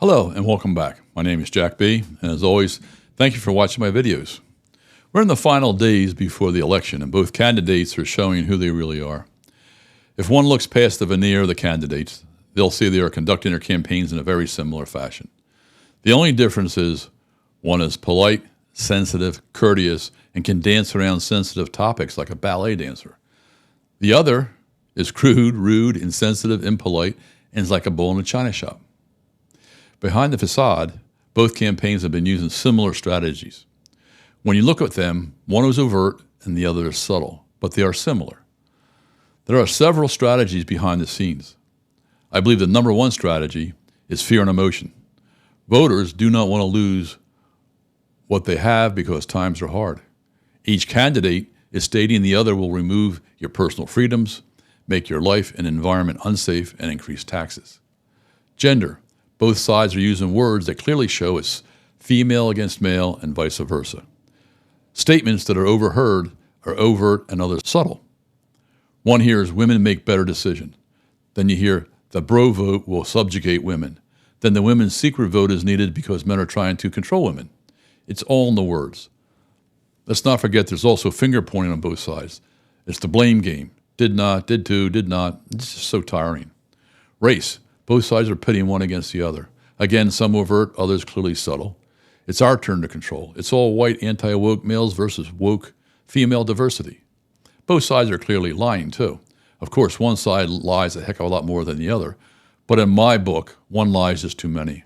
Hello and welcome back. My name is Jack B. And as always, thank you for watching my videos. We're in the final days before the election and both candidates are showing who they really are. If one looks past the veneer of the candidates, they'll see they are conducting their campaigns in a very similar fashion. The only difference is one is polite, sensitive, courteous, and can dance around sensitive topics like a ballet dancer. The other is crude, rude, insensitive, impolite, and is like a bull in a china shop. Behind the facade, both campaigns have been using similar strategies. When you look at them, one is overt and the other is subtle, but they are similar. There are several strategies behind the scenes. I believe the number one strategy is fear and emotion. Voters do not want to lose what they have because times are hard. Each candidate is stating the other will remove your personal freedoms, make your life and environment unsafe, and increase taxes. Gender. Both sides are using words that clearly show it's female against male and vice versa. Statements that are overheard are overt and others subtle. One hears women make better decisions. Then you hear the bro vote will subjugate women. Then the women's secret vote is needed because men are trying to control women. It's all in the words. Let's not forget there's also finger pointing on both sides. It's the blame game. Did not, did to, did not. It's just so tiring. Race. Both sides are pitting one against the other. Again, some overt, others clearly subtle. It's our turn to control. It's all white anti-woke males versus woke female diversity. Both sides are clearly lying too. Of course, one side lies a heck of a lot more than the other, but in my book, one lie is just too many.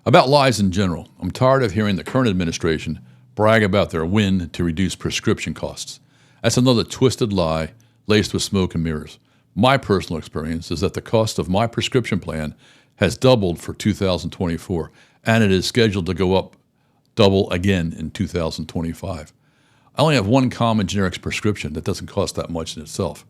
About lies in general, I'm tired of hearing the current administration brag about their win to reduce prescription costs. That's another twisted lie laced with smoke and mirrors. My personal experience is that the cost of my prescription plan has doubled for 2024, and it is scheduled to go up double again in 2025. I only have one common generic prescription that doesn't cost that much in itself.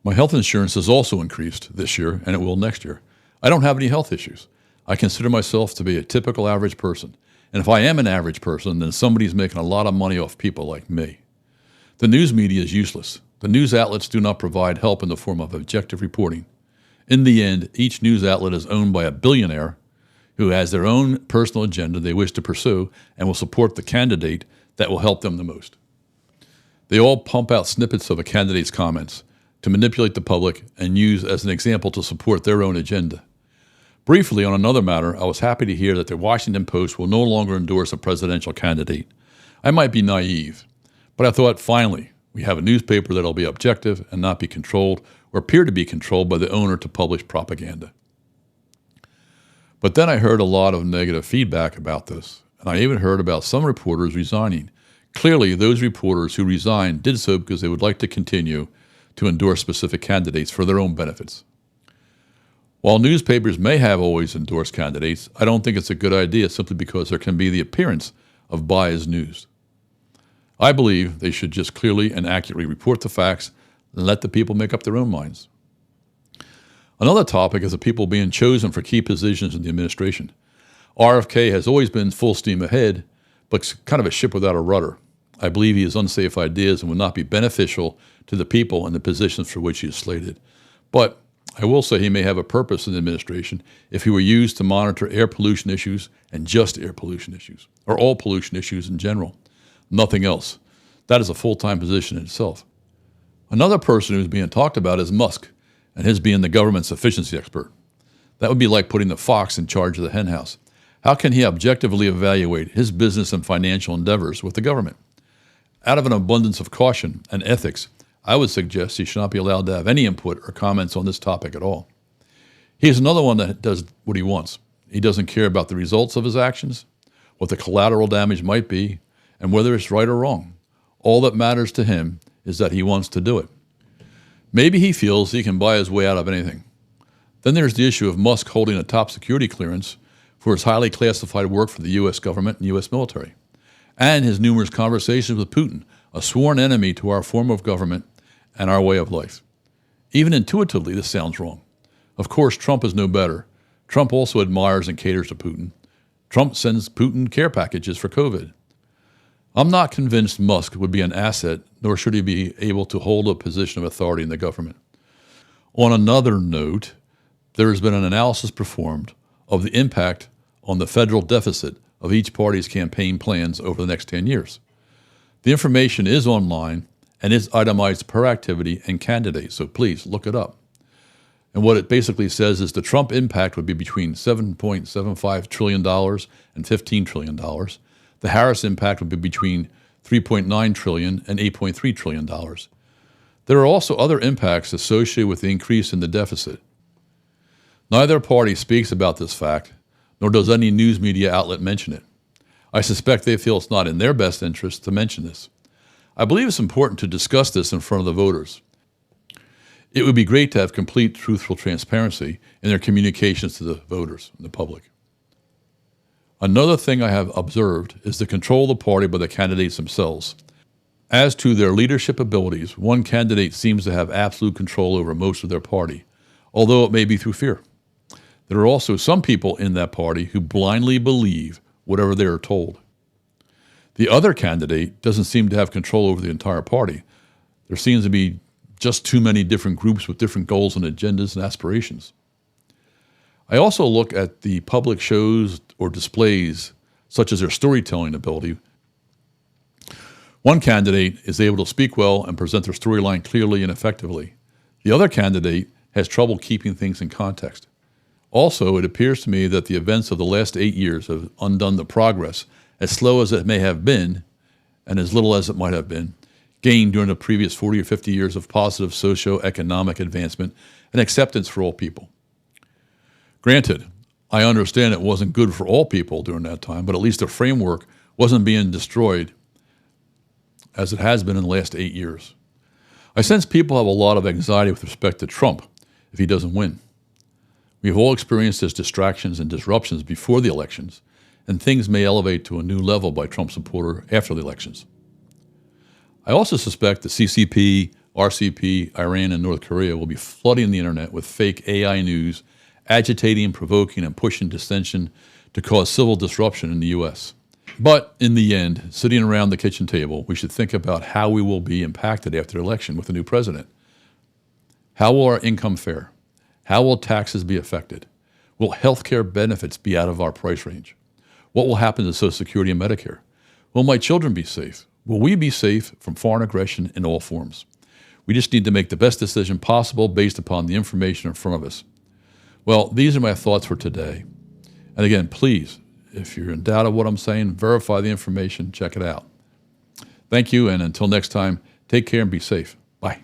My health insurance has also increased this year, and it will next year. I don't have any health issues. I consider myself to be a typical average person, and if I am an average person, then somebody's making a lot of money off people like me. The news media is useless. The news outlets do not provide help in the form of objective reporting. In the end, each news outlet is owned by a billionaire who has their own personal agenda they wish to pursue and will support the candidate that will help them the most. They all pump out snippets of a candidate's comments to manipulate the public and use as an example to support their own agenda. Briefly, on another matter, I was happy to hear that the Washington Post will no longer endorse a presidential candidate. I might be naive, but I thought, finally, we have a newspaper that will be objective and not be controlled or appear to be controlled by the owner to publish propaganda. But then I heard a lot of negative feedback about this, and I even heard about some reporters resigning. Clearly, those reporters who resigned did so because they would like to continue to endorse specific candidates for their own benefits. While newspapers may have always endorsed candidates, I don't think it's a good idea simply because there can be the appearance of biased news. I believe they should just clearly and accurately report the facts and let the people make up their own minds. Another topic is the people being chosen for key positions in the administration. RFK has always been full steam ahead, but kind of a ship without a rudder. I believe he has unsafe ideas and would not be beneficial to the people and the positions for which he is slated. But I will say he may have a purpose in the administration if he were used to monitor air pollution issues and just air pollution issues, or all pollution issues in general. Nothing else. That is a full-time position in itself. Another person who's being talked about is Musk, and his being the government's efficiency expert. That would be like putting the fox in charge of the henhouse. How can he objectively evaluate his business and financial endeavors with the government? Out of an abundance of caution and ethics, I would suggest he should not be allowed to have any input or comments on this topic at all. He is another one that does what he wants. He doesn't care about the results of his actions, what the collateral damage might be, and whether it's right or wrong. All that matters to him is that he wants to do it. Maybe he feels he can buy his way out of anything. Then there's the issue of Musk holding a top security clearance for his highly classified work for the U.S. government and U.S. military, and his numerous conversations with Putin, a sworn enemy to our form of government and our way of life. Even intuitively, this sounds wrong. Of course, Trump is no better. Trump also admires and caters to Putin. Trump sends Putin care packages for COVID. I'm not convinced Musk would be an asset, nor should he be able to hold a position of authority in the government. On another note, there has been an analysis performed of the impact on the federal deficit of each party's campaign plans over the next 10 years. The information is online and is itemized per activity and candidate, so please look it up. And what it basically says is the Trump impact would be between $7.75 trillion and $15 trillion. The Harris impact would be between $3.9 trillion and $8.3 trillion. There are also other impacts associated with the increase in the deficit. Neither party speaks about this fact, nor does any news media outlet mention it. I suspect they feel it's not in their best interest to mention this. I believe it's important to discuss this in front of the voters. It would be great to have complete, truthful transparency in their communications to the voters and the public. Another thing I have observed is the control of the party by the candidates themselves. As to their leadership abilities, one candidate seems to have absolute control over most of their party, although it may be through fear. There are also some people in that party who blindly believe whatever they are told. The other candidate doesn't seem to have control over the entire party. There seems to be just too many different groups with different goals and agendas and aspirations. I also look at the public shows or displays, such as their storytelling ability. One candidate is able to speak well and present their storyline clearly and effectively. The other candidate has trouble keeping things in context. Also, it appears to me that the events of the last 8 years have undone the progress, as slow as it may have been, and as little as it might have been, gained during the previous 40 or 50 years of positive socio-economic advancement and acceptance for all people. Granted, I understand it wasn't good for all people during that time, but at least the framework wasn't being destroyed as it has been in the last 8 years. I sense people have a lot of anxiety with respect to Trump if he doesn't win. We've all experienced his distractions and disruptions before the elections, and things may elevate to a new level by Trump supporter after the elections. I also suspect the CCP, RCP, Iran, and North Korea will be flooding the internet with fake AI news, agitating, provoking, and pushing dissension to cause civil disruption in the U.S. But in the end, sitting around the kitchen table, we should think about how we will be impacted after the election with a new president. How will our income fare? How will taxes be affected? Will health care benefits be out of our price range? What will happen to Social Security and Medicare? Will my children be safe? Will we be safe from foreign aggression in all forms? We just need to make the best decision possible based upon the information in front of us. Well, these are my thoughts for today. And again, please, if you're in doubt of what I'm saying, verify the information, check it out. Thank you, and until next time, take care and be safe. Bye.